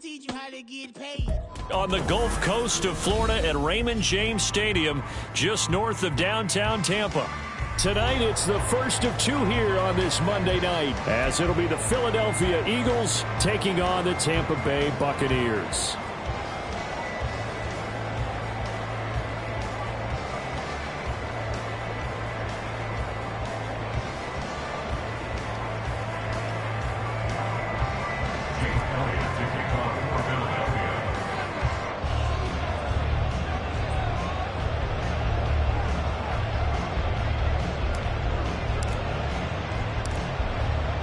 teach you how to get paid. On the Gulf Coast of Florida at Raymond James Stadium, just north of downtown Tampa. Tonight, it's the first of two here on this Monday night, as it'll be the Philadelphia Eagles taking on the Tampa Bay Buccaneers.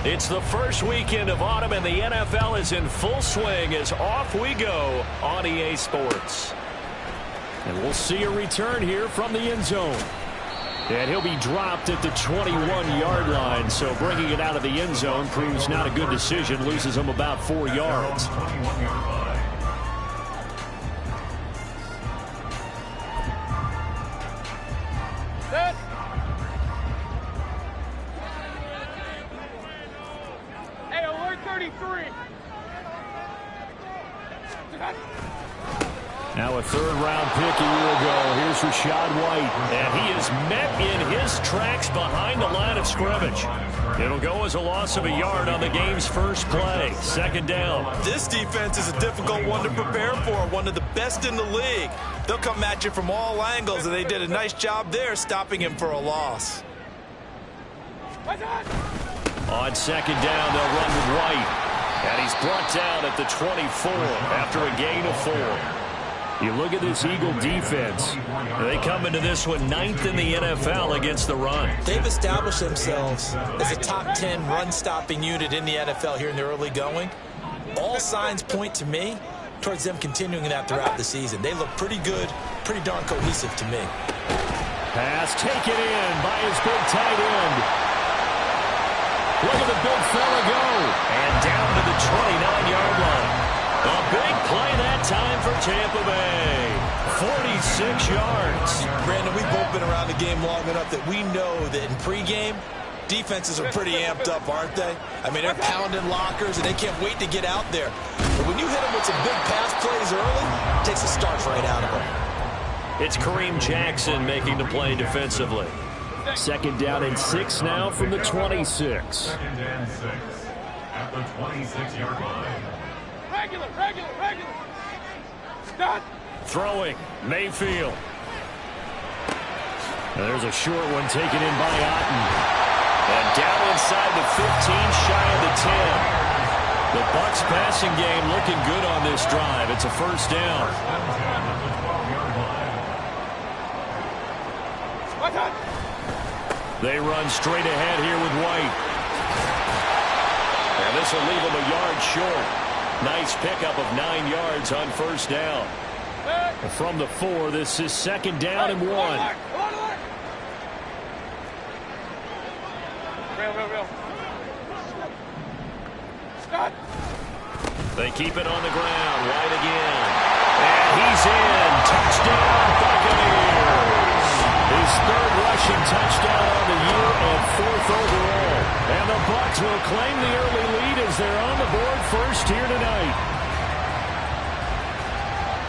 It's the first weekend of autumn, and the NFL is in full swing as off we go on EA Sports. And we'll see a return here from the end zone. And he'll be dropped at the 21-yard line, so bringing it out of the end zone proves not a good decision, loses him about 4 yards. Now a third-round pick a year ago. Here's Rachaad White. And he is met in his tracks behind the line of scrimmage. It'll go as a loss of a yard on the game's first play. Second down. This defense is a difficult one to prepare for. One of the best in the league. They'll come at you from all angles, and they did a nice job there stopping him for a loss. On second down, they'll run with White. And he's brought down at the 24 after a gain of 4. You look at this Eagle defense. They come into this one 9th in the NFL against the run. They've established themselves as a top 10 run-stopping unit in the NFL here in the early going. All signs point to me towards them continuing that throughout the season. They look pretty good, pretty darn cohesive to me. Pass taken in by his big tight end. Look at the big fella go. And down to the 29-yard line. A big play that time for Tampa Bay. 46 yards. Brandon, we've both been around the game long enough that we know that in pregame, defenses are pretty amped up, aren't they? I mean, they're pounding lockers, and they can't wait to get out there. But when you hit them with some big pass plays early, it takes the starch right out of them. It's Kareem Jackson making the play defensively. Second down and 6 now from the 26. Second and 6 at the 26-yard line. Regular. Done. Throwing, Mayfield. There's a short one taken in by Otten. And down inside the 15, shy of the 10. The Bucs passing game looking good on this drive. It's a first down. They run straight ahead here with White. And this will leave them a yard short. Nice pickup of 9 yards on first down. From the 4, this is second down and 1. Real. They keep it on the ground. White again. And he's in. Touchdown, Buccaneers. His third rushing touchdown on the year and 4th overall. And the Bucs will claim the early lead as they're on the board first here tonight.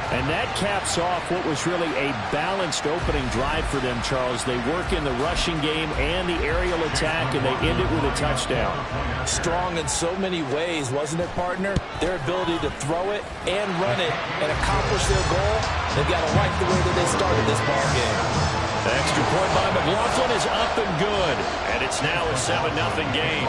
And that caps off what was really a balanced opening drive for them, Charles. They work in the rushing game and the aerial attack, and they end it with a touchdown. Strong in so many ways, wasn't it, partner? Their ability to throw it and run it and accomplish their goal, they've got to like the way that they started this ball game. The extra point by McLaughlin is up and good, and it's now a 7-0 game.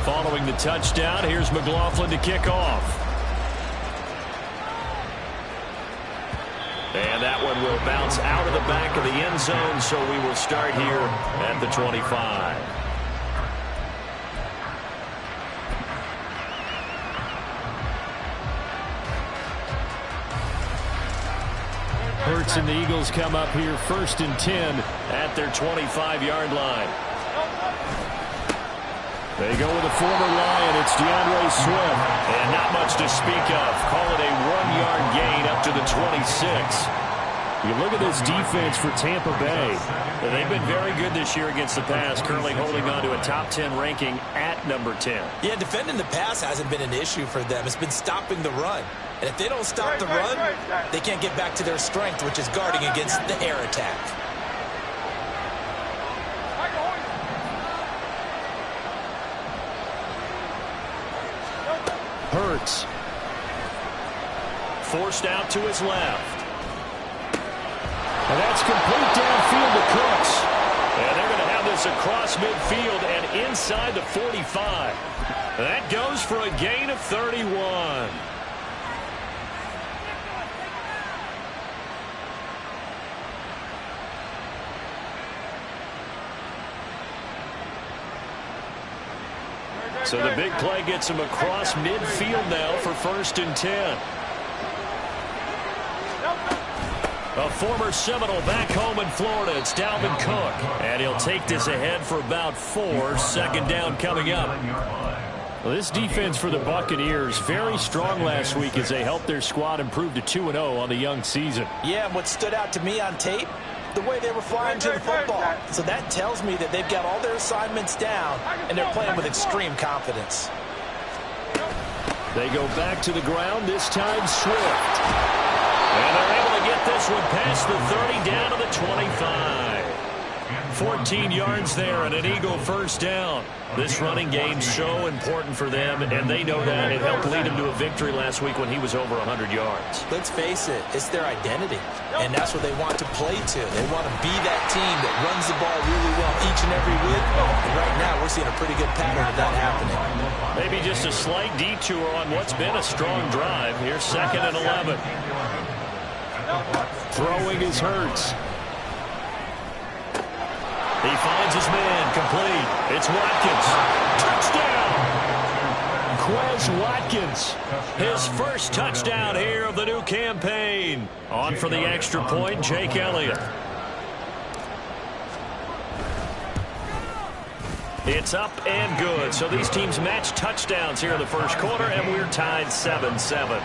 Following the touchdown, here's McLaughlin to kick off. And that one will bounce out of the back of the end zone, so we will start here at the 25. Hurts and the Eagles come up here 1st and 10 at their 25-yard line. They go with a former Lion. It's DeAndre Swift. And not much to speak of. Call it a 1-yard gain up to the 26. You look at this defense for Tampa Bay. They've been very good this year against the pass, currently holding on to a top 10 ranking at number 10. Yeah, defending the pass hasn't been an issue for them. It's been stopping the run. And if they don't stop the run, they can't get back to their strength, which is guarding against the air attack. Hurts. Forced out to his left. And that's complete downfield to Cooks. And they're going to have this across midfield and inside the 45. That goes for a gain of 31. So the big play gets him across midfield now for 1st and 10. A former Seminole back home in Florida. It's Dalvin Cook. And he'll take this ahead for about 4. 2nd down coming up. Well, this defense for the Buccaneers, very strong last week as they helped their squad improve to 2-0 on the young season. Yeah, and what stood out to me on tape, the way they were flying to the football. So that tells me that they've got all their assignments down, and they're playing with extreme confidence. They go back to the ground, this time Swift. And they're able to get this one past the 30 down to the 25. 14 yards there and an Eagle 1st down. This running game's so important for them, and they know that. It helped lead them to a victory last week when he was over 100 yards. Let's face it, it's their identity, and that's what they want to play to. They want to be that team that runs the ball really well each and every week. And right now, we're seeing a pretty good pattern of that happening. Maybe just a slight detour on what's been a strong drive. Here's 2nd and 11. Throwing is Hurts. He finds his man, complete. It's Watkins. Touchdown! Quez Watkins, his first touchdown here of the new campaign. On for the extra point, Jake Elliott. It's up and good. So these teams match touchdowns here in the 1st quarter, and we're tied 7-7.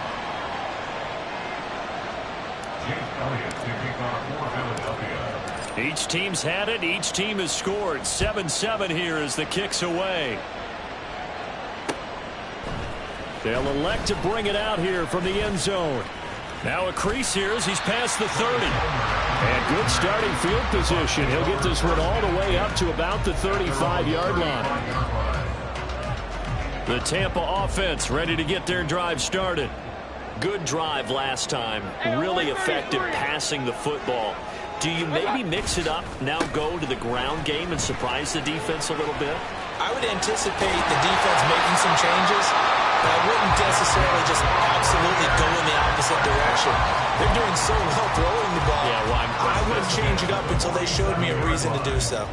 Each team's had it. Each team has scored. 7-7 here as the kick's away. They'll elect to bring it out here from the end zone. Now a crease here as he's past the 30. And good starting field position. He'll get this one all the way up to about the 35-yard line. The Tampa offense ready to get their drive started. Good drive last time. Really effective passing the football. Do you maybe mix it up, now go to the ground game and surprise the defense a little bit? I would anticipate the defense making some changes, but I wouldn't necessarily just absolutely go in the opposite direction. They're doing so well throwing the ball. Yeah, well, I wouldn't change it up until they showed me a reason to do so.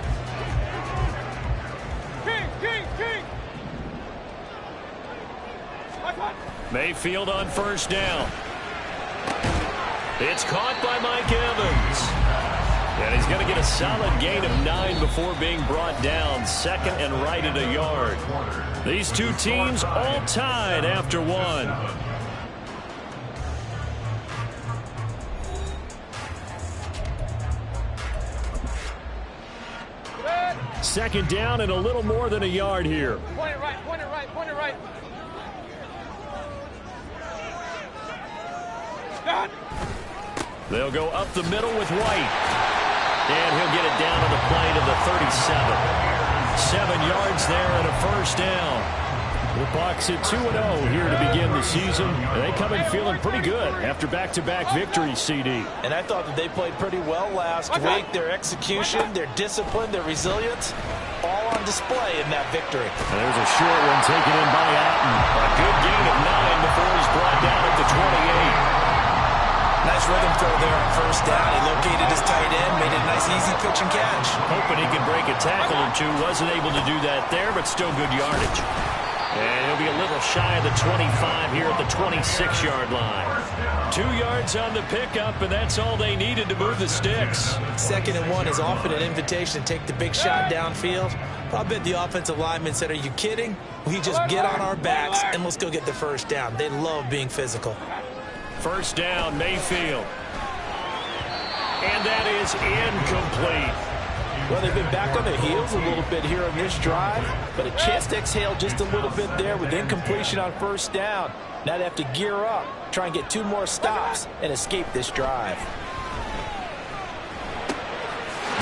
Mayfield on 1st down. It's caught by Mike Evans. And he's going to get a solid gain of 9 before being brought down. 2nd and right at a yard. These two teams all tied after 1. 2nd down and a little more than a yard here. Point it right, point it right, point it right. They'll go up the middle with White. And he'll get it down to the play to the 37. 7 yards there and a 1st down. The Bucs at 2-0 here to begin the season. They come in feeling pretty good after back-to-back victories, CD. And I thought that they played pretty well last week. Their execution, their discipline, their resilience, all on display in that victory. And there's a short one taken in by Alton. A good gain of 9 before he's brought down at the 28. Nice rhythm throw there on 1st down. He located his tight end, made it a nice easy pitch and catch. Hoping he could break a tackle or two. Wasn't able to do that there, but still good yardage. And he'll be a little shy of the 25 here at the 26-yard line. 2 yards on the pickup, and that's all they needed to move the sticks. 2nd and 1 is often an invitation to take the big shot downfield. I bet the offensive lineman said, "Are you kidding? We just get on our backs and let's go get the 1st down." They love being physical. 1st down, Mayfield. And that is incomplete. Well, they've been back on their heels a little bit here on this drive, but a chance to exhale just a little bit there with incompletion on first down. Now they have to gear up, try and get 2 more stops, and escape this drive.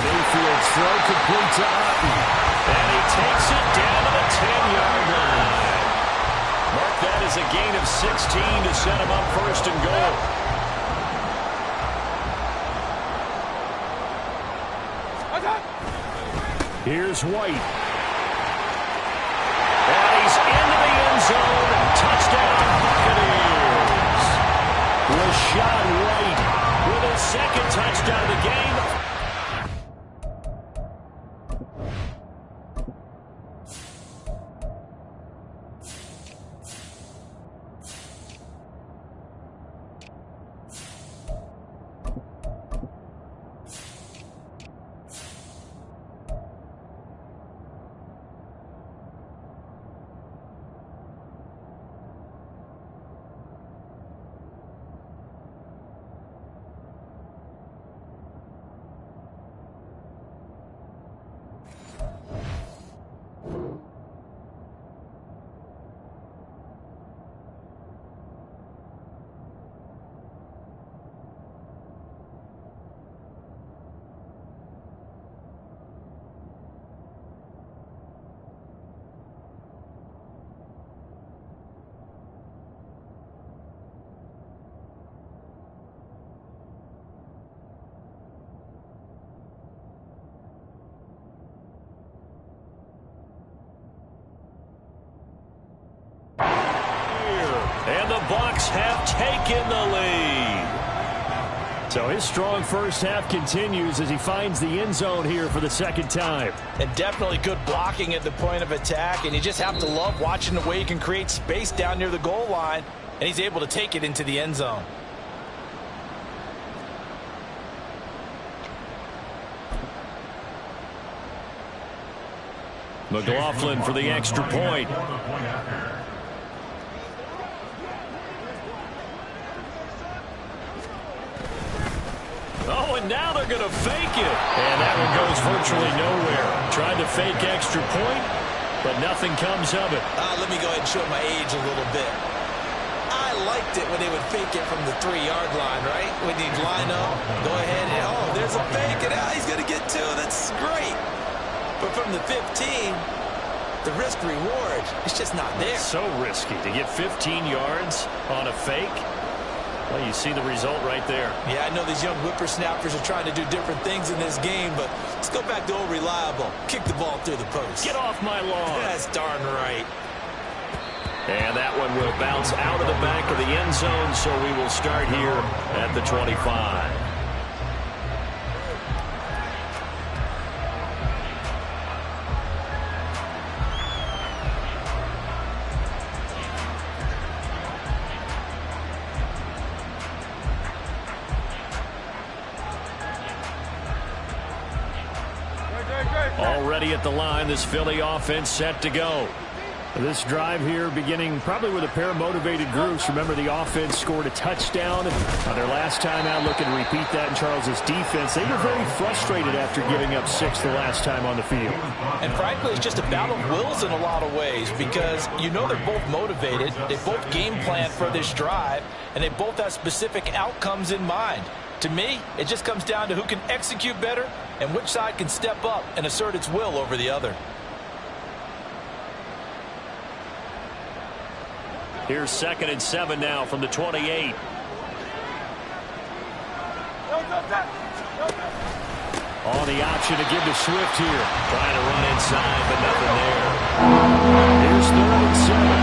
Mayfield's throw complete to Otten. And he takes it down to the 10-yard line. Mark that as a gain of 16 to set him up first and goal. Here's White. And he's into the end zone. Touchdown, Buccaneers. Rashad White with his second touchdown of the game. And the Bucs have taken the lead. So his strong first half continues as he finds the end zone here for the second time. And definitely good blocking at the point of attack, and you just have to love watching the way he can create space down near the goal line, and he's able to take it into the end zone. McLaughlin for the extra point. Oh, and now they're going to fake it. And that one goes virtually nowhere. Tried to fake extra point, but nothing comes of it. Let me go ahead and show my age a little bit. I liked it when they would fake it from the 3-yard line, right? When you'd line up, go ahead and, oh, there's a fake, and he's going to get 2. That's great. But from the 15, the risk-reward is just not there. It's so risky to get 15 yards on a fake. Well, you see the result right there. Yeah, I know these young whippersnappers are trying to do different things in this game, but let's go back to old reliable. Kick the ball through the post. Get off my lawn. That's darn right. And that one will bounce out of the back of the end zone, so we will start here at the 25. Already at the line, this Philly offense set to go. This drive here beginning probably with a pair of motivated groups. Remember, the offense scored a touchdown on their last time out, looking to repeat that in Charles's defense. They were very frustrated after giving up 6 the last time on the field. And frankly, it's just a battle of wills in a lot of ways, because you know they're both motivated, they both game planned for this drive, and they both have specific outcomes in mind. To me, it just comes down to who can execute better and which side can step up and assert its will over the other. Here's 2nd and 7 now from the 28. On the option to give to Swift here. Trying to run inside, but nothing there. Here's 3rd and 7.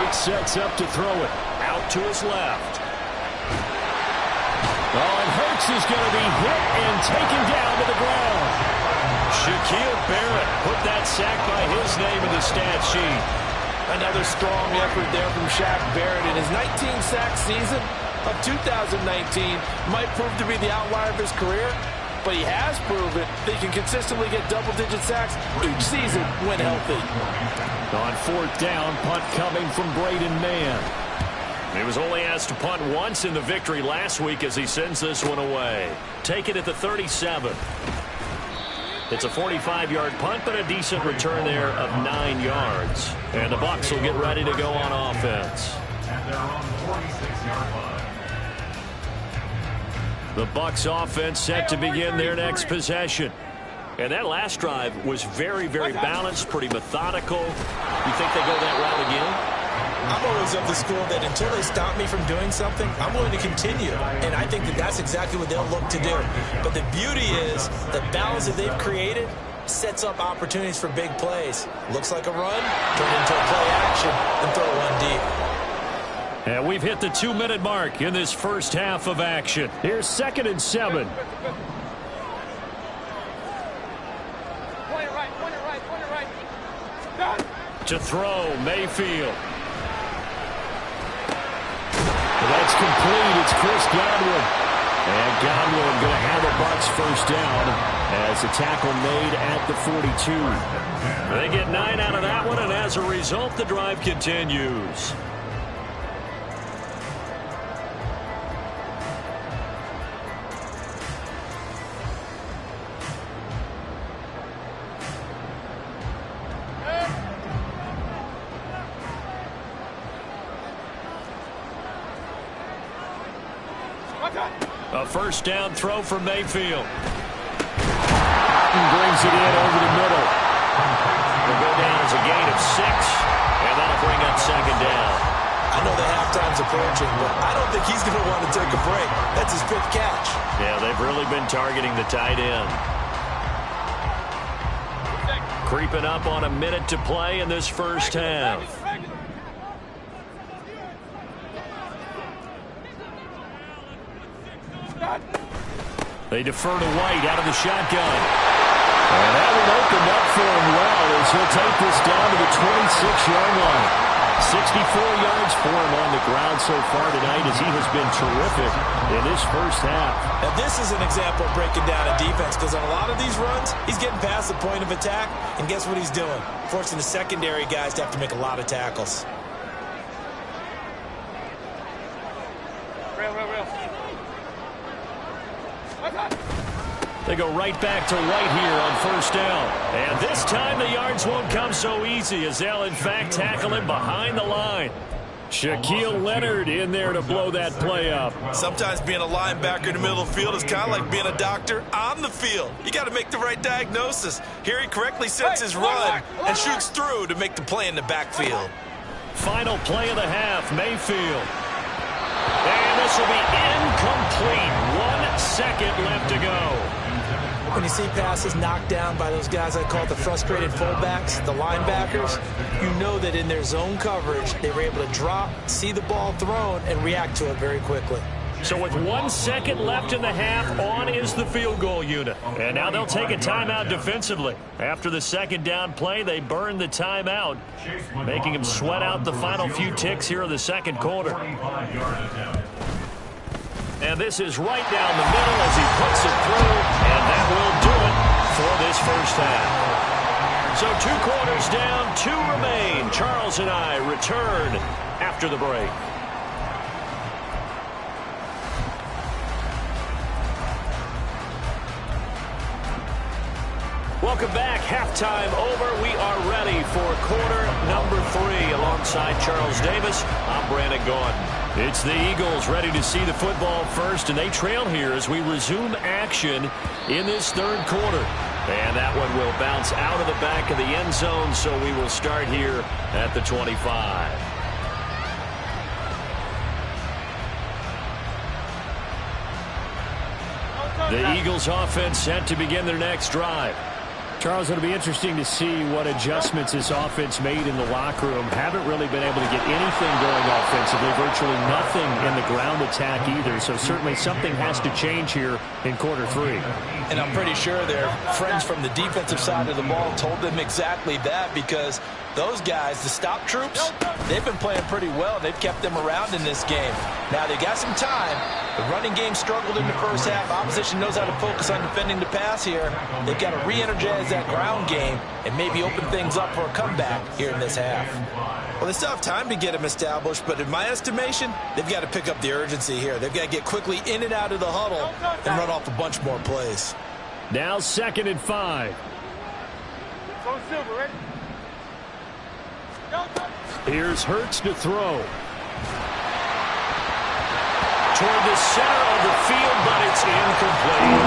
Sets up to throw it. Out to his left. Oh, and Hurts is going to be hit and taken down to the ground. Shaquille Barrett put that sack by his name in the stat sheet. Another strong effort there from Shaq Barrett, in his 19-sack season of 2019 might prove to be the outlier of his career, but he has proven that he can consistently get double-digit sacks each season when healthy. On fourth down, punt coming from Braden Mann. He was only asked to punt once in the victory last week as he sends this one away. Take it at the 37. It's a 45-yard punt, but a decent return there of 9 yards. And the Bucs will get ready to go on offense. And they're on the 46-yard line. The Bucs offense set to begin their next possession. And that last drive was very, very balanced, pretty methodical. You think they go that route again? I'm always of the school that until they stop me from doing something, I'm willing to continue. And I think that that's exactly what they'll look to do. But the beauty is the balance that they've created sets up opportunities for big plays. Looks like a run, turn into a play action, and throw one deep. And we've hit the 2-minute mark in this first half of action. Here's 2nd and 7. Point it right. To throw, Mayfield. That's complete. It's Chris Godwin. And Godwin going to have a Bucs first down as a tackle made at the 42. They get 9 out of that one, and as a result, the drive continues. A first down throw for Mayfield. Brings it in over the middle. Will go down as a gain of 6, and that'll bring up 2nd down. I know the halftime's approaching, but I don't think he's going to want to take a break. That's his 5th catch. Yeah, they've really been targeting the tight end. Creeping up on a minute to play in this first half. They defer to White out of the shotgun. And that one opened up for him well as he'll take this down to the 26-yard line. 64 yards for him on the ground so far tonight as he has been terrific in this first half. Now, this is an example of breaking down a defense because on a lot of these runs, he's getting past the point of attack, and guess what he's doing? Forcing the secondary guys to have to make a lot of tackles. Real. They go right back to White here on first down. And this time the yards won't come so easy as they'll in fact tackle him behind the line. Shaquille Leonard in there to blow that play up. Sometimes being a linebacker in the middle of the field is kind of like being a doctor on the field. You got to make the right diagnosis. Here he correctly sets his run and shoots through to make the play in the backfield. Final play of the half, Mayfield. And this will be incomplete. 1 second left to go. When you see passes knocked down by those guys I call the frustrated fullbacks, the linebackers, you know that in their zone coverage, they were able to drop, see the ball thrown, and react to it very quickly. So with 1 second left in the half, on is the field goal unit. And now they'll take a timeout defensively. After the second down play, they burn the timeout, making them sweat out the final few ticks here in the second quarter. And this is right down the middle as he puts it through, and that will do it for this first half. So 2 quarters down, 2 remain. Charles and I return after the break. Welcome back. Halftime over. We are ready for quarter number 3 alongside Charles Davis. I'm Brandon Gordon. It's the Eagles ready to see the football first, and they trail here as we resume action in this third quarter. And that one will bounce out of the back of the end zone, so we will start here at the 25. The Eagles offense set to begin their next drive. Charles, it'll be interesting to see what adjustments this offense made in the locker room. Haven't really been able to get anything going offensively, virtually nothing in the ground attack either. So certainly something has to change here in quarter 3. And I'm pretty sure their friends from the defensive side of the ball told them exactly that because Those guys, the stop troops, they've been playing pretty well. They've kept them around in this game. Now, they got some time. The running game struggled in the first half. Opposition knows how to focus on defending the pass here. They've got to re-energize that ground game and maybe open things up for a comeback here in this half. Well, they still have time to get them established, but in my estimation, they've got to pick up the urgency here. They've got to get quickly in and out of the huddle and run off a bunch more plays. Now 2nd and 5. Go Silver, ready? Here's Hurts to throw. Toward the center of the field, but it's incomplete.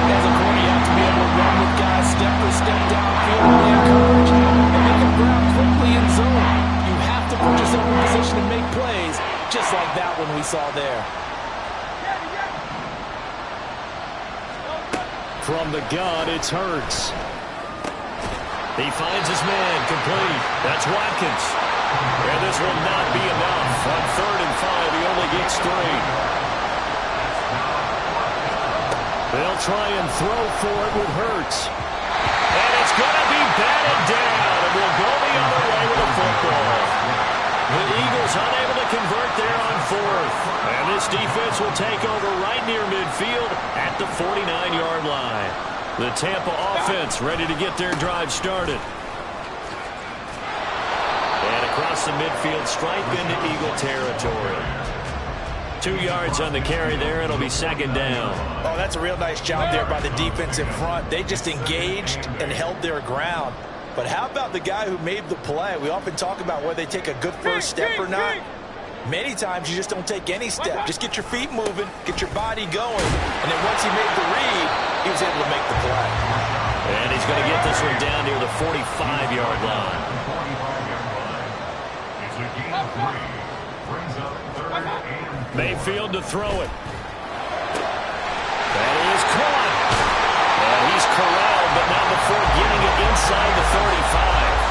As a corner, you have to be able to run with guys step for step downfield with man coverage and make them ground quickly in zone. You have to put yourself in position to make plays, just like that one we saw there. From the gun, it's Hurts. He finds his man, complete. That's Watkins. And this will not be enough. On 3rd and 5, he only gets 3. They'll try and throw for it with Hurts. And it's going to be batted down. And we'll go the other way with the football. The Eagles unable to convert there on 4th. And this defense will take over right near midfield at the 49-yard line. The Tampa offense ready to get their drive started. And across the midfield stripe into Eagle territory. 2 yards on the carry there. It'll be 2nd down. Oh, that's a real nice job there by the defense in front. They just engaged and held their ground. But how about the guy who made the play? We often talk about whether they take a good first step or not. Many times you just don't take any step. Just get your feet moving, get your body going, and then once he made the read, he was able to make the play. And he's going to get this one down near the 45-yard line. It's a gain of 3. Brings up 3rd and... Mayfield to throw it. That is caught. And he's corralled, but not before getting it inside the 35.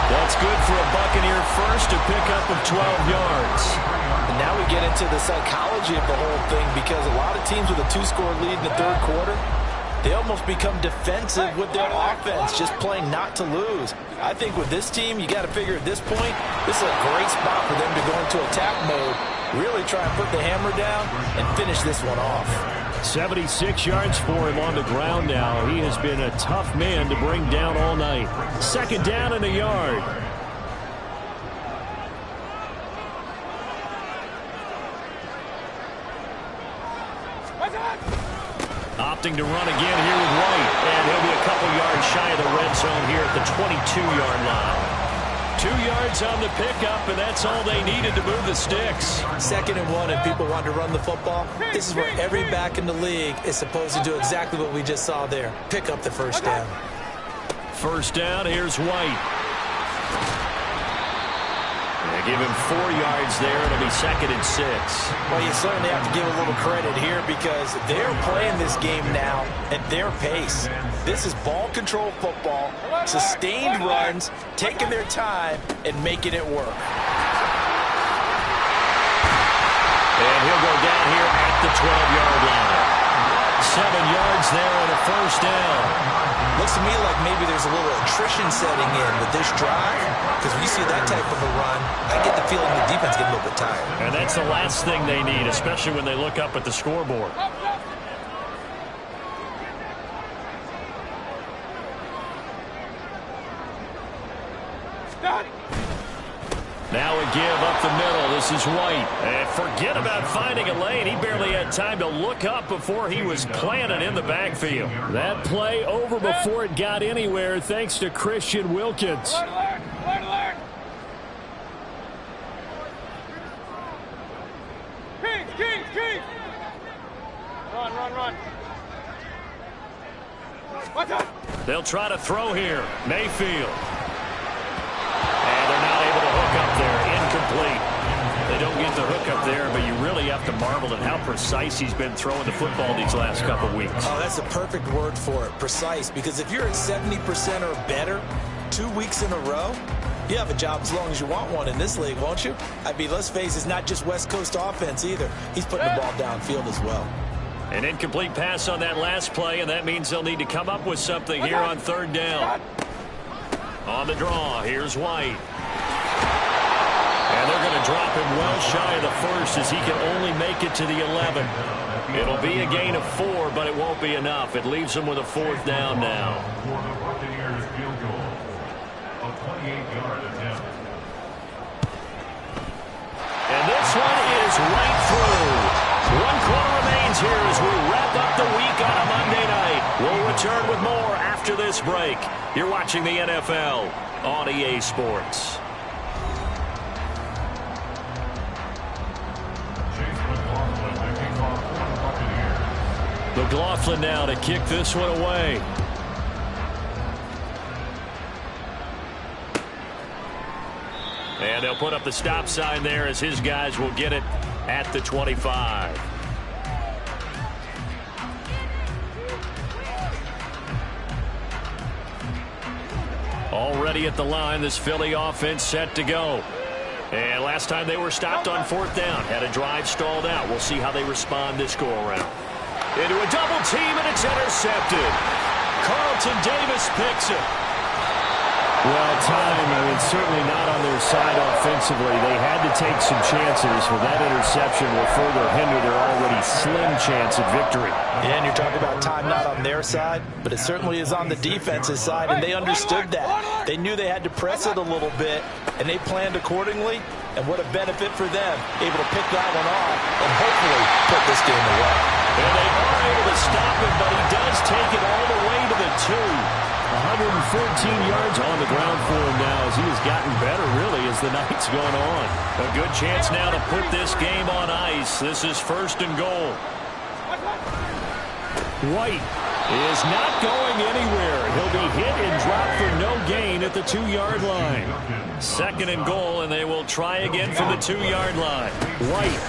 That's good for a Buccaneer first to pick up of 12 yards. And now we get into the psychology of the whole thing, because a lot of teams with a 2-score lead in the 3rd quarter, they almost become defensive with their offense, just playing not to lose. I think with this team, you got to figure at this point, this is a great spot for them to go into attack mode, really try and put the hammer down and finish this one off. 76 yards for him on the ground now. He has been a tough man to bring down all night. 2nd down and a yard. Opting to run again here with White. And he'll be a couple yards shy of the red zone here at the 22-yard line. 2 yards on the pickup, and that's all they needed to move the sticks. 2nd and 1, and people want to run the football. This is where every back in the league is supposed to do exactly what we just saw there. Pick up the first down. 1st down, here's White. They give him 4 yards there. It'll be 2nd and 6. Well, you certainly have to give a little credit here, because they're playing this game now at their pace. This is ball control football, sustained runs, taking their time and making it work. And he'll go down here at the 12-yard line. 7 yards there on a 1st down. Looks to me like maybe there's a little attrition setting in with this drive, because when you see that type of a run, I get the feeling the defense getting a little bit tired. And that's the last thing they need, especially when they look up at the scoreboard. Now a give up the middle. This is White. And forget about finding a lane. He barely had time to look up before he was planted in the backfield. That play over before it got anywhere thanks to Christian Wilkins. King! Run. Watch out! They'll try to throw here. Mayfield. And they're not able to hook up there. Incomplete. They don't get the hook up there, but you really have to marvel at how precise he's been throwing the football these last couple weeks. Oh, that's a perfect word for it, precise, because if you're at 70% or better 2 weeks in a row, you have a job as long as you want one in this league, won't you? I mean, let's face it, it's not just West Coast offense either. He's putting the ball downfield as well. An incomplete pass on that last play, and that means they'll need to come up with something here on 3rd down. On the draw, here's White. And they're going to drop him well shy of the first as he can only make it to the 11. It'll be a gain of 4, but it won't be enough. It leaves him with a 4th down now. For the Buccaneers field goal, a 28-yard attempt. And this one is right through. 1 quarter remains here as we wrap up the week on a Monday night. We'll return with more after this break. You're watching the NFL on EA Sports. McLaughlin now to kick this one away. And they'll put up the stop sign there as his guys will get it at the 25. Already at the line, this Philly offense set to go. And last time they were stopped on 4th down, had a drive stalled out. We'll see how they respond this go-around. Into a double team, and it's intercepted. Carlton Davis picks it. Well, time, certainly not on their side offensively. They had to take some chances, but that interception will further hinder their already slim chance at victory. Yeah, and you're talking about time not on their side, but it certainly is on the defense's side, and they understood that. They knew they had to press it a little bit, and they planned accordingly, and what a benefit for them, able to pick that one off and hopefully put this game away. And they are able to stop him, but he does take it all the way to the 2. 114 yards on the ground for him now as he has gotten better, really, as the night's gone on. A good chance now to put this game on ice. This is 1st and goal. White is not going anywhere. He'll be hit and dropped for no gain at the 2-yard line. 2nd and goal, and they will try again from the 2-yard line. White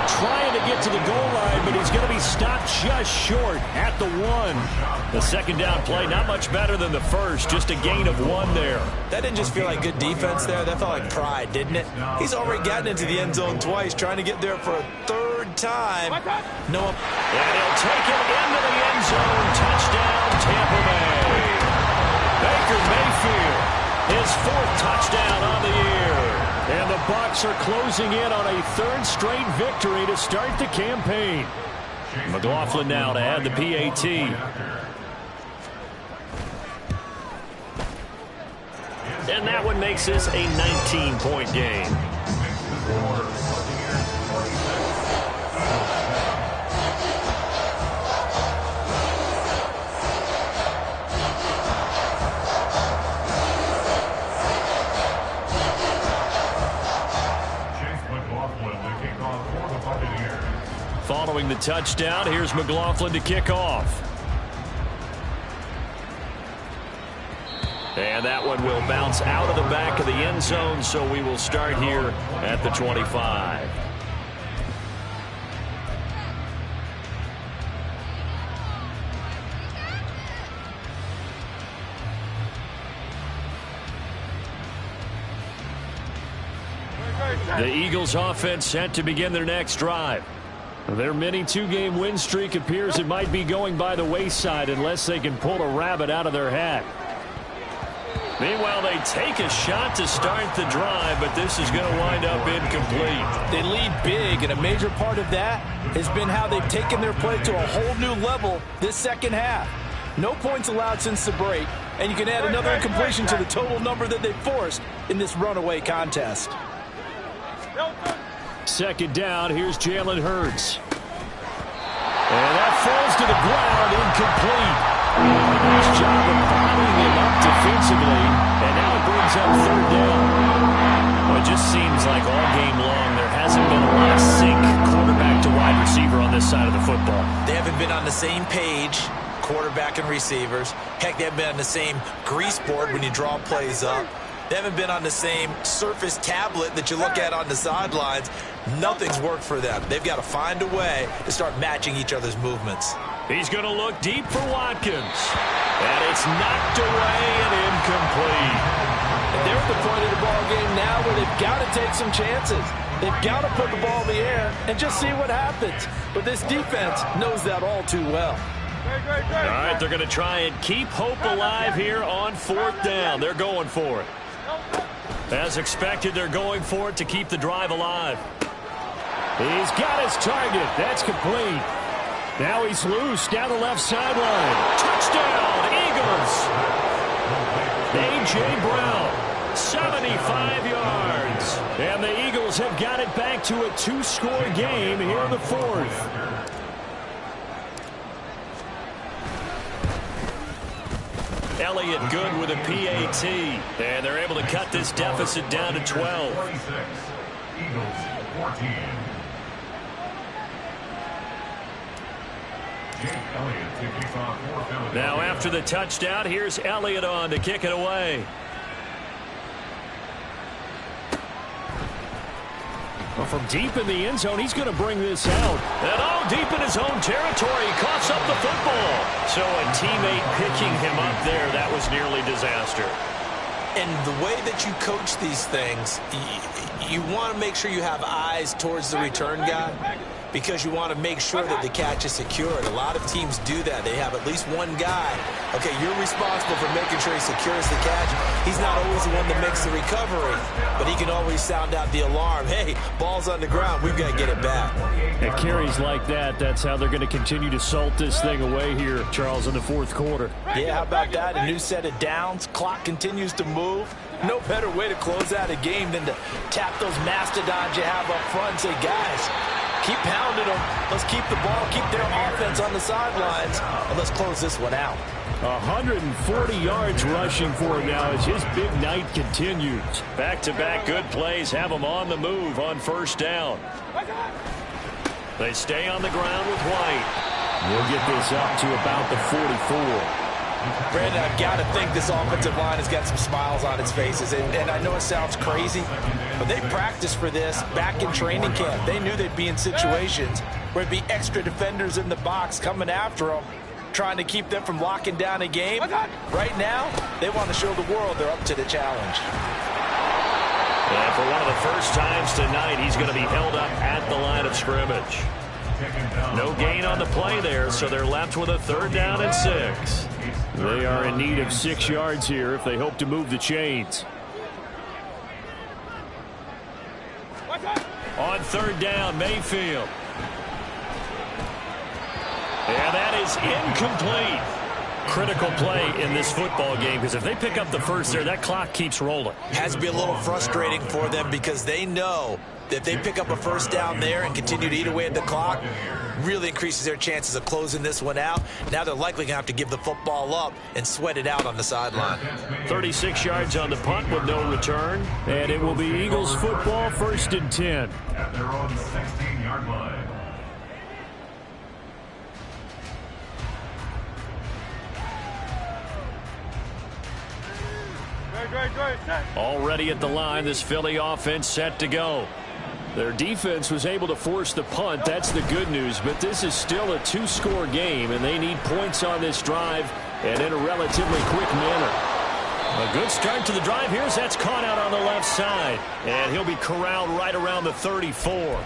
trying to get to the goal line, but he's going to be stopped just short at the 1. The 2nd down play, not much better than the first, just a gain of 1 there. That didn't just feel like good defense there. That felt like pride, didn't it? He's already gotten into the end zone twice, trying to get there for a 3rd time. No, and he'll take it into the end zone. Touchdown, Tampa Bay. Baker Mayfield, his 4th touchdown on the year. And the Bucs are closing in on a 3rd straight victory to start the campaign. McLaughlin now to add the PAT. And that one makes this a 19-point game. Following the touchdown, here's McLaughlin to kick off. And that one will bounce out of the back of the end zone, so we will start here at the 25. The Eagles offense set to begin their next drive. Their mini 2-game win streak appears it might be going by the wayside unless they can pull a rabbit out of their hat. Meanwhile, they take a shot to start the drive, but this is going to wind up incomplete. They lead big, and a major part of that has been how they've taken their play to a whole new level this 2nd half. No points allowed since the break, and you can add another incompletion to the total number that they forced in this runaway contest. 2nd down, here's Jalen Hurts. And that falls to the ground, incomplete. Nice job of bottling him up defensively, and now it brings up 3rd down. Well, it just seems like all game long there hasn't been a lot of sync quarterback to wide receiver on this side of the football. They haven't been on the same page, quarterback and receivers. Heck, they haven't been on the same grease board when you draw plays up. They haven't been on the same Surface tablet that you look at on the sidelines. Nothing's worked for them. They've got to find a way to start matching each other's movements. He's going to look deep for Watkins. And it's knocked away and incomplete. And they're at the point of the ball game now where they've got to take some chances. They've got to put the ball in the air and just see what happens. But this defense knows that all too well. All right, they're going to try and keep hope alive here on 4th down. They're going for it. As expected, they're going for it to keep the drive alive. He's got his target. That's complete. Now he's loose down the left sideline. Touchdown, Eagles. A.J. Brown, 75 yards. And the Eagles have got it back to a 2-score game here in the 4th. Elliott good with a PAT. And they're able to cut this deficit down to 12. 46. Eagles 14. Now after the touchdown, here's Elliott on to kick it away. Well, from deep in the end zone, he's going to bring this out. And all deep in his own territory, coughs up the football. So a teammate picking him up there, that was nearly disaster. And the way that you coach these things, you want to make sure you have eyes towards the return guy, because you want to make sure that the catch is secured. A lot of teams do that. They have at least one guy. Okay, you're responsible for making sure he secures the catch. He's not always the one that makes the recovery, but he can always sound out the alarm. Hey, ball's on the ground. We've got to get it back. At carries like that, that's how they're going to continue to salt this thing away here, Charles, in the 4th quarter. Yeah, how about that? A new set of downs. Clock continues to move. No better way to close out a game than to tap those mastodons you have up front and say, guys, keep pounding them. Let's keep the ball, keep their offense on the sidelines, and let's close this one out. 140 yards rushing for him now as his big night continues. Back-to-back good plays have him on the move on 1st down. They stay on the ground with White. We'll get this up to about the 44. Brandon, I've got to think this offensive line has got some smiles on its faces. And I know it sounds crazy, but they practiced for this back in training camp. They knew they'd be in situations where there'd be extra defenders in the box coming after them, trying to keep them from locking down a game. Right now, they want to show the world they're up to the challenge. And for one of the first times tonight, he's going to be held up at the line of scrimmage. No gain on the play there, so they're left with a 3rd down and 6. They are in need of 6 yards here if they hope to move the chains. On 3rd down, Mayfield. And that is incomplete. Critical play in this football game, because if they pick up the first there, that clock keeps rolling. Has to be a little frustrating for them, because they know that if they pick up a 1st down there and continue to eat away at the clock, really increases their chances of closing this one out. Now they're likely going to have to give the football up and sweat it out on the sideline. 36 yards on the punt with no return. And it will be Eagles football, 1st and 10. At their own 16-yard line. Already at the line, this Philly offense set to go. Their defense was able to force the punt. That's the good news. But this is still a 2-score game, and they need points on this drive and in a relatively quick manner. A good start to the drive. Here's that's caught out on the left side. And he'll be corralled right around the 34.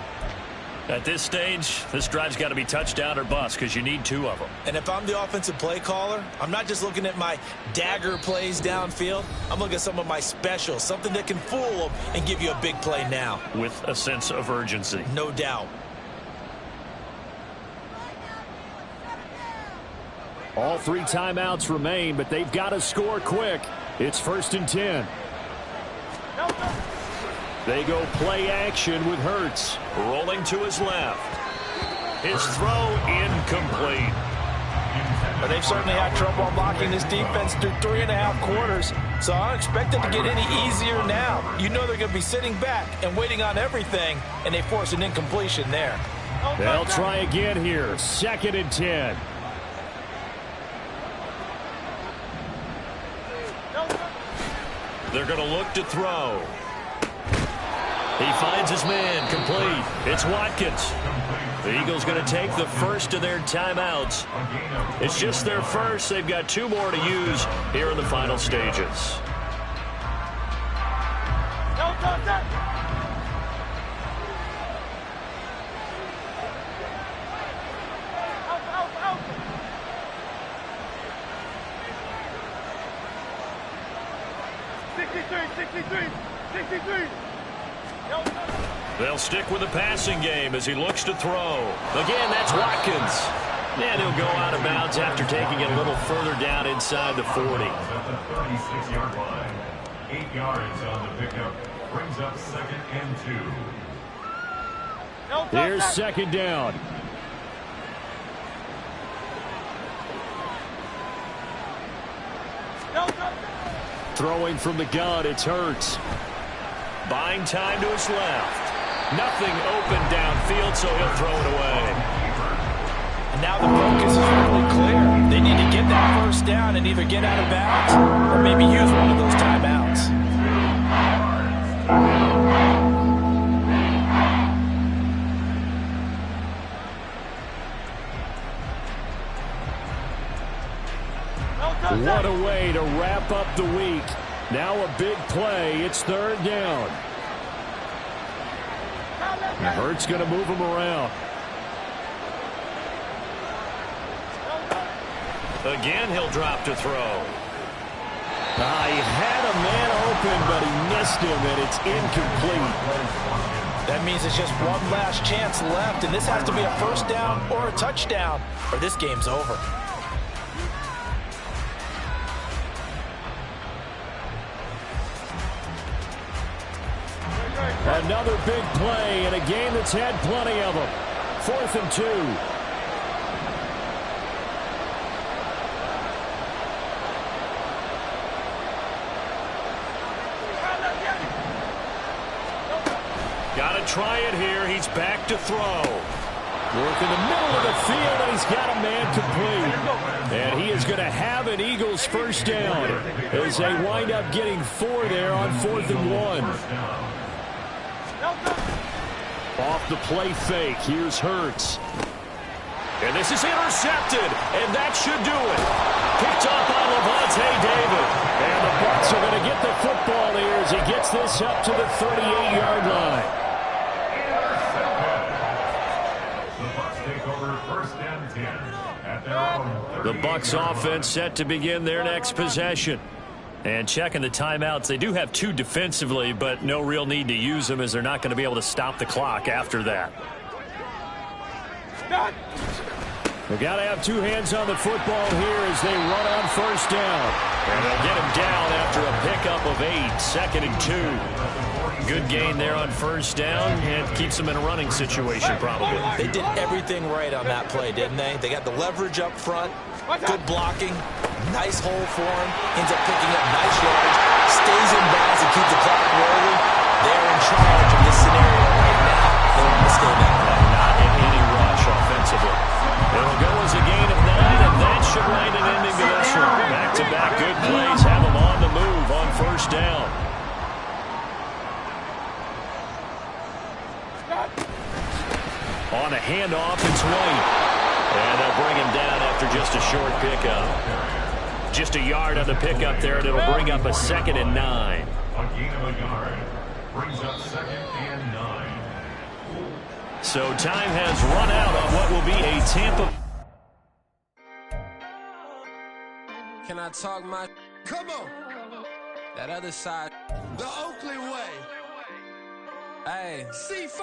At this stage, this drive's got to be touchdown or bust, because you need 2 of them. And if I'm the offensive play caller, I'm not just looking at my dagger plays downfield. I'm looking at some of my specials, something that can fool them and give you a big play now. With a sense of urgency. No doubt. All 3 timeouts remain, but they've got to score quick. It's 1st and 10. They go play action with Hurts. Rolling to his left. His throw incomplete. But they've certainly had trouble unlocking this defense through 3.5 quarters. So I don't expect it to get any easier now. You know they're going to be sitting back and waiting on everything, and they force an incompletion there. They'll try again here. 2nd and 10. They're going to look to throw. He finds his man, complete. It's Watkins. The Eagles going to take the first of their timeouts. It's just their first. They've got 2 more to use here in the final stages. 63. They'll stick with the passing game as he looks to throw. Again, that's Watkins. And he'll go out of bounds after taking it a little further down inside the 40. At the 36-yard line. 8 yards on the pickup. Brings up 2nd and 2. Here's 2nd down. Throwing from the gun, it's Hurts. Buying time to his left. Nothing open downfield, so he'll throw it away. And now the focus is really clear. They need to get that first down and either get out of bounds or maybe use one of those timeouts. What a way to wrap up the week. Now a big play. It's 3rd down. And Hurts going to move him around. Again, he'll drop to throw. He had a man open, but he missed him, and it's incomplete. That means it's just one last chance left, and this has to be a first down or a touchdown, or this game's over. Another big play in a game that's had plenty of them. 4th and 2. Got to try it here. He's back to throw. Work in the middle of the field, and he's got a man complete. And he is going to have an Eagles first down as they wind up getting 4 there on 4th and 1. Off the play fake, here's Hurts. And this is intercepted, and that should do it. Picked up on Levante David. And the Bucs are going to get the football here as he gets this up to the 38-yard line. The Bucs take over 1st and 10 at their own 38. The Bucs offense set to begin their next possession. And checking the timeouts, they do have 2 defensively, but no real need to use them as they're not going to be able to stop the clock after that. We've got to have 2 hands on the football here as they run on 1st down. And they'll get him down after a pickup of 8, 2nd and 2. Good gain there on 1st down and keeps them in a running situation probably. They did everything right on that play, didn't they? They got the leverage up front, good blocking, nice hole for him, ends up picking up nice yardage, stays in bounds and keeps the clock rolling. They're in charge of this scenario right now. They won this game that play. Not in any rush offensively. It'll go as a gain of 9, and that should land an ending to this one. Back-to-back good plays have them on the move on 1st down. On a handoff, it's White. And they'll bring him down after just a short pickup. Just a yard on the pickup there, and it'll bring up a 2nd and 9. A gain of a yard. Brings up 2nd and 9. So time has run out on what will be a Tampa. Can I talk my... Come on. That other side. The Oakley way. Hey. C5.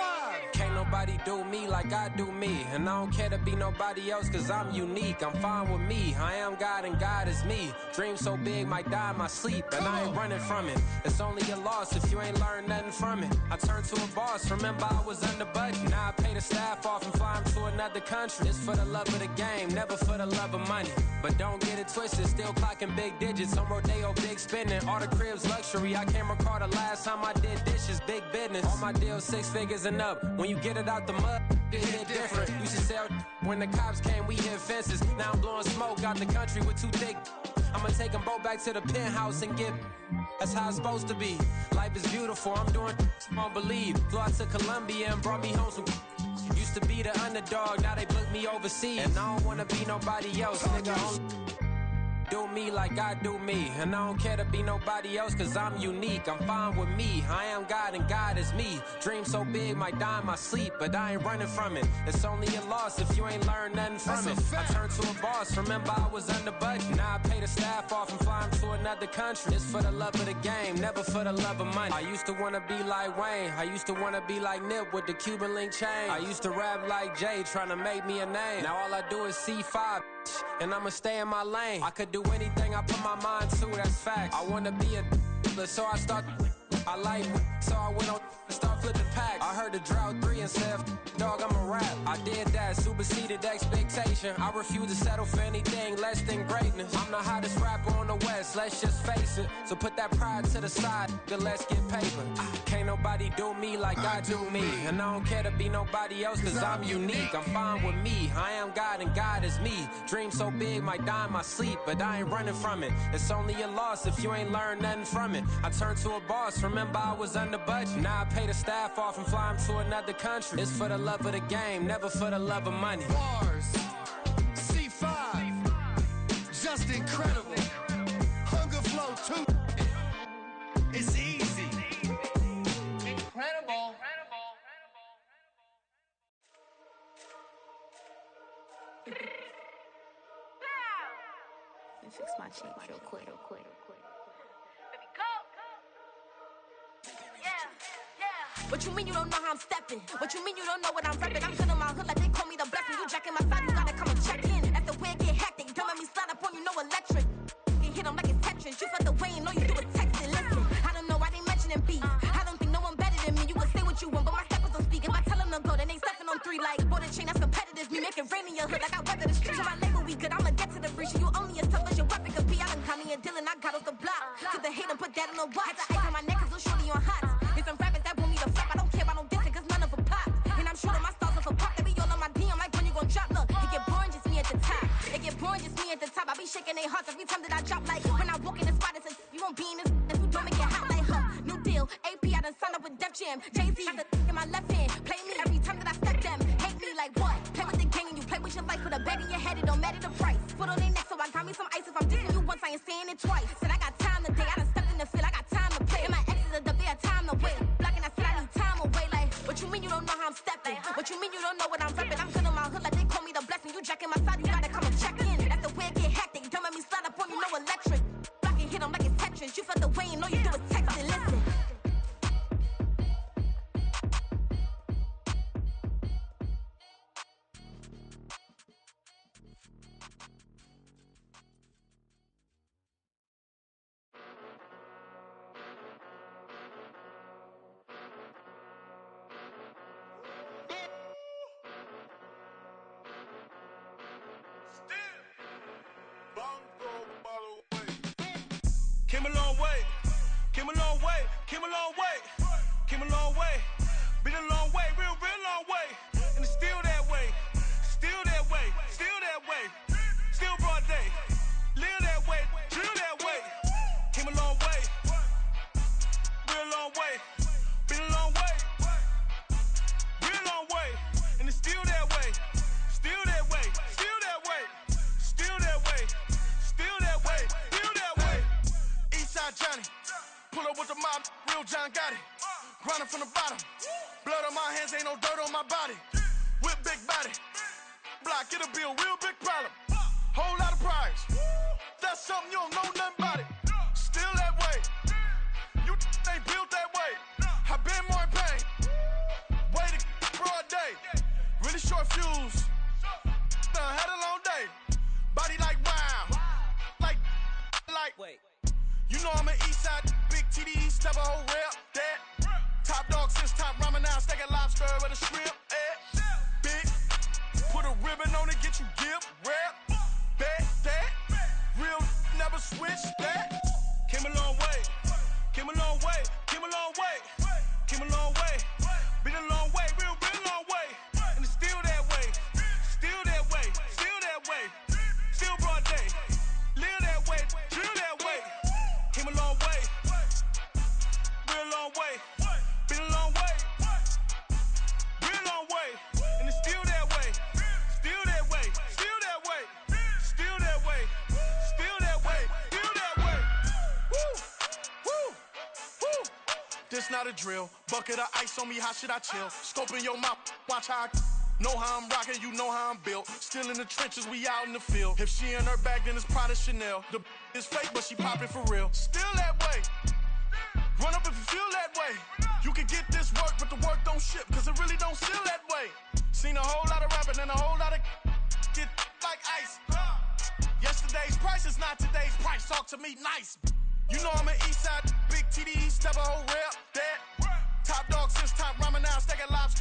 Can't nobody do me like I do me. And I don't care to be nobody else cause I'm unique. I'm fine with me. I am God and God is me. Dream so big might die in my sleep. And I ain't running from it. It's only a loss if you ain't learned nothing from it. I turned to a boss. Remember I was under budget. Now I pay the staff off and fly them to another country. It's for the love of the game, never for the love of money. But don't get it twisted. Still clocking big digits. On Rodeo, big spending. All the cribs luxury. I can't recall the last time I did dishes. Big business. All my deals 6 figures and up. When you get it out the mud, it hit different. Used to sell when the cops came, we hit fences. Now I'm blowing smoke out the country with 2 thick. I'ma take them both back to the penthouse and get. That's how it's supposed to be. Life is beautiful. I'm doing I don't believe. Flew out to Colombia and brought me home some. Used to be the underdog, now they booked me overseas. And I don't wanna be nobody else, nigga. do me like I do me. And I don't care to be nobody else, cause I'm unique. I'm fine with me. I am God and God is me. Dream so big, might die in my sleep, but I ain't running from it. It's only a loss if you ain't learned nothing from it. I turned to a boss, remember I was under budget. Now I pay the staff off and fly them to another country. It's for the love of the game, never for the love of money. I used to wanna be like Wayne, I used to wanna be like Nip with the Cuban link chain. I used to rap like Jay, trying to make me a name. Now all I do is C5, and I'ma stay in my lane. I could do anything I put my mind to, that's facts. I wanna be a so I start. I like so I went on and start flipping packs. I heard the drought 3 and said, dog, I'm a rap. I did that, superseded expectation. I refuse to settle for anything less than greatness. I'm the hottest rapper on the West, let's just face it. So put that pride to the side, then let's get paper. Can't nobody do me like I do me. And I don't care to be nobody else, cause I'm unique. I'm fine with me, I am God and God is me. Dream so big, might die in my sleep, but I ain't running from it. It's only a loss if you ain't learned nothing from it. I turned to a boss, remember I was under budget. Now I pay the staff off and fly them to another country. It's for the love of the game, never for the love of money. Bars, C5, just incredible. Hunger flow too. It's easy. Incredible. Let me fix my cheek real quick. What you mean you don't know how I'm stepping? What you mean you don't know what I'm repping? I'm good on my hood like they call me the blessing. You jacking my side, you gotta come and check in. That's the way it get hectic. Don't let me slide up on you, no electric. You hit them like it's Tetris. You felt the way and all you do is text it. Listen, I don't know why they mentioning beef. I don't think no one better than me. You can say what you want, but my steppers don't speak. If I tell them to go, then they stepping on 3 like border chain. That's competitive. Me make it rain in your hood like I weather the streets. So my label we good. I'ma get to the breach. You only as tough as your weapon could be. I done caught me a Dylan. I got off the block. To the hate and put that on the watch. Had the ice on my neck 'cause it's shorty on hot. Here's some rappers that want me to flop. I don't care about no dissing 'cause none of them pop. And I'm shooting my stars off a pop. They be all on my DM like when you gon' drop. Look, it get boring just me at the top. It get boring just me at the top. I be shaking their hearts every time that I drop. Like when I walk in the spot, it says you won't be in this. If you don't make it hot like her. New deal, AP. I done signed up with Def Jam. JZ got the in my left hand. Play me every time that I step them. Hate me like what? Play with the gang and you play with your life. Put a bag in your head, it don't matter the price. Foot on their neck, so I got me some ice. If I'm dissing you once, I ain't saying it twice. Said I got time today. I done stepped in the field. I got time to play. And my exes are up there, time to wait. Blocking, I said I need time away. Like what you mean you don't know how I'm stepping? What you mean you don't know what I'm repping? I'm good on my hood like they call me the blessing. You jacking my side, you gotta come and check in. That's the way it get hectic. Don't let me slide up on you, no electric. Blocking, hit them like it's Tetris. You felt the way and all you do is text it. Listen. Came a long way, came a long way, came a long way, came a long way, been a long way, real long way, and it's still that way, still that way, still that way, still broad day, live that way, drill that way, came a long way, real long way, been a long way, real long way, and it's still that way, still that way, still that way, still that way, still that way, still that way. Eastside Johnny, pull up with the mob, real John Gotti. Grinding from the bottom, blood on my hands, ain't no dirt on my body. Whip big body, block, it'll be a real big problem. Whole lot of prize, that's something you don't know nothing about it. Still that way, you ain't built that way. I been more in pain, way to broad day. Really short fuse, had a long day. Body like wow, like. Wait. You know I'm an Eastside, big TD, step a whole rep, that. Top dog since top ramen now, steak and lobster with a shrimp, big, put a ribbon on it, get you give, rep, bet, that. Real, never switch, that. Came a long way, came a long way, came a long way, came a long way. Been a long way, real long way. And it's still that way, still that way, still that way. Still broad day, live that way, drill that way. Came a long way, real long way, been a long way, real long way, and it's still that way, still that way, still that way, still that way, still that way. it's not a drill. Bucket of ice on me, how should I chill? Scope in your mouth, watch how I know how I'm rocking, you know how I'm built. Still in the trenches, we out in the field. If she in her bag, then it's Prada Chanel. The is fake, but she poppin' for real. Still that way. Run up if you feel that way. You can get this work, but the work don't ship, cause it really don't feel that way. Seen a whole lot of rapping and a whole lot of get like ice. Yesterday's price is not today's price. Talk to me nice. You know I'm an Eastside, big TDE, step a whole rep, dead. Top dog since top ramen now, stack at lobster.